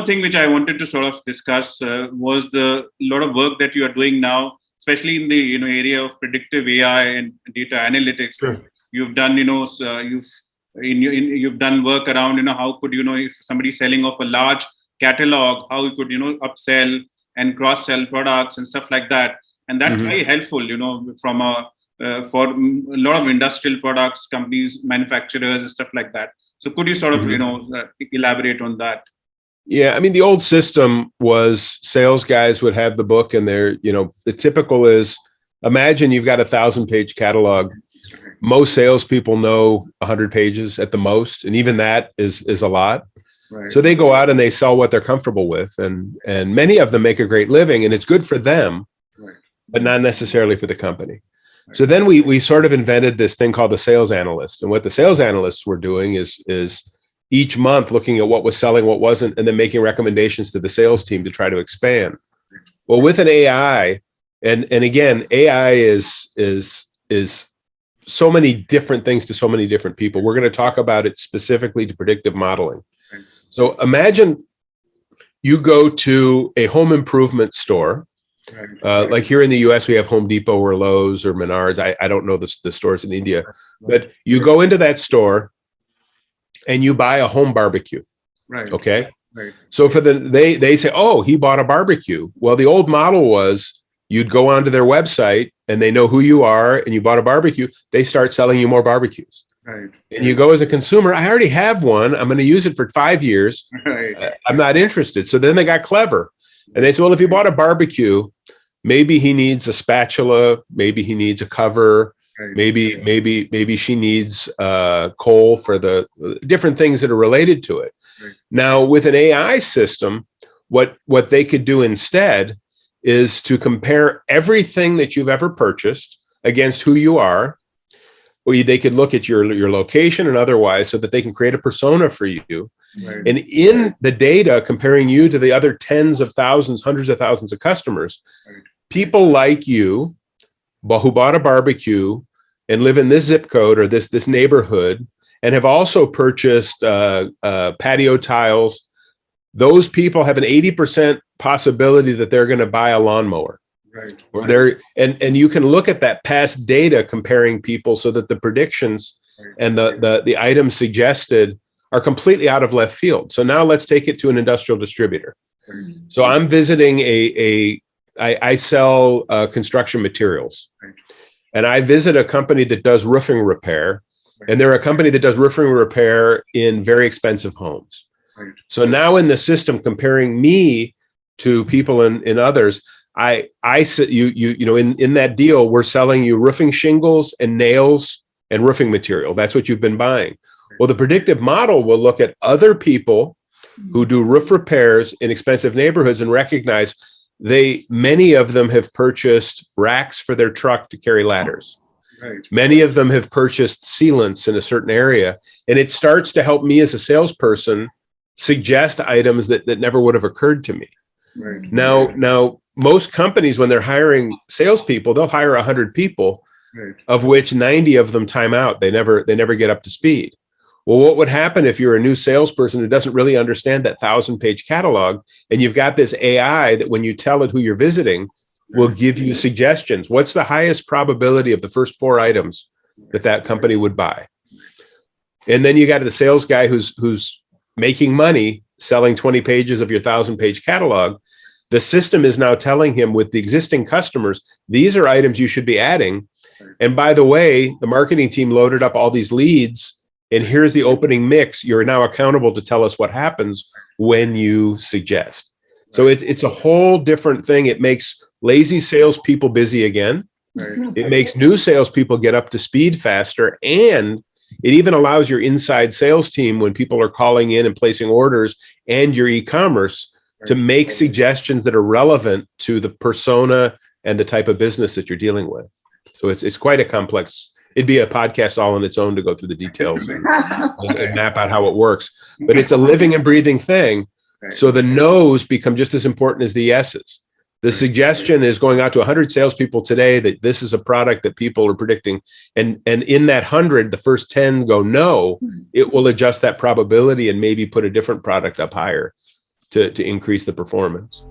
thing which I wanted to sort of discuss was the lot of work that you are doing now, especially in the area of predictive AI and data analytics. Sure. You've done you've done work around how could if somebody's selling off a large catalog, how you could upsell and cross sell products and stuff like that, and that's very helpful from for a lot of industrial products companies, manufacturers and stuff like that. So could you sort of elaborate on that? Yeah, I mean, the old system was sales guys would have the book, and they're, the typical is, imagine you've got 1,000-page catalog. Most salespeople know 100 pages at the most, and even that is a lot. Right. So they go out and they sell what they're comfortable with, and many of them make a great living, and it's good for them, but not necessarily for the company. Right. So then we sort of invented this thing called the sales analyst, and what the sales analysts were doing is each month looking at what was selling, what wasn't, and then making recommendations to the sales team to try to expand. Well, with an AI, and again, AI is so many different things to so many different people. We're going to talk about it specifically to predictive modeling. So imagine you go to a home improvement store. Like here in the US, we have Home Depot or Lowe's or Menards. I don't know the stores in India, but you go into that store and you buy a home barbecue. Right. Okay. Right. So they say, oh, he bought a barbecue. Well, the old model was you'd go onto their website and they know who you are and you bought a barbecue. They start selling you more barbecues. Right. And you go as a consumer, I already have one. I'm going to use it for 5 years. Right. I'm not interested. So then they got clever and they said, well, if you bought a barbecue, maybe he needs a spatula, maybe he needs a cover. Right. Maybe she needs coal for the different things that are related to it. Right. Now, with an AI system, what they could do instead is to compare everything that you've ever purchased against who you are, or they could look at your location and otherwise, so that they can create a persona for you. Right. And in the data, comparing you to the other tens of thousands, hundreds of thousands of customers, right. People like you who bought a barbecue and live in this zip code or this neighborhood and have also purchased patio tiles, those people have an 80% possibility that they're going to buy a lawnmower. Right. Or and you can look at that past data comparing people so that the predictions and the items suggested are completely out of left field. So now let's take it to an industrial distributor. Right. So I'm visiting I sell construction materials. Right. And I visit a company that does roofing repair, and they're a company that does roofing repair in very expensive homes. Right. So now in the system, comparing me to people in others, I sit in that deal, we're selling you roofing shingles and nails and roofing material. That's what you've been buying. Well, the predictive model will look at other people who do roof repairs in expensive neighborhoods and recognize many of them have purchased racks for their truck to carry ladders. Right. Many of them have purchased sealants in a certain area. And it starts to help me as a salesperson suggest items that never would have occurred to me. Right. Now, most companies, when they're hiring salespeople, they'll hire 100 people, right. Of which 90 of them time out. They never get up to speed. Well, what would happen if you're a new salesperson who doesn't really understand that 1,000-page catalog, and you've got this AI that when you tell it who you're visiting, will give you suggestions? What's the highest probability of the first 4 items that company would buy? And then you got the sales guy who's making money selling 20 pages of your 1,000-page catalog. The system is now telling him, with the existing customers, these are items you should be adding. And by the way, the marketing team loaded up all these leads, and here's the opening mix. You're now accountable to tell us what happens when you suggest. So it's a whole different thing. It makes lazy salespeople busy again. Right. It makes new salespeople get up to speed faster. And it even allows your inside sales team, when people are calling in and placing orders, and your e-commerce, to make suggestions that are relevant to the persona and the type of business that you're dealing with. So it's quite a complex. It'd be a podcast all on its own to go through the details and map out how it works. But it's a living and breathing thing. So the no's become just as important as the yeses. The suggestion is going out to 100 salespeople today that this is a product that people are predicting. And in that 100, the first 10 go no, it will adjust that probability and maybe put a different product up higher. to increase the performance.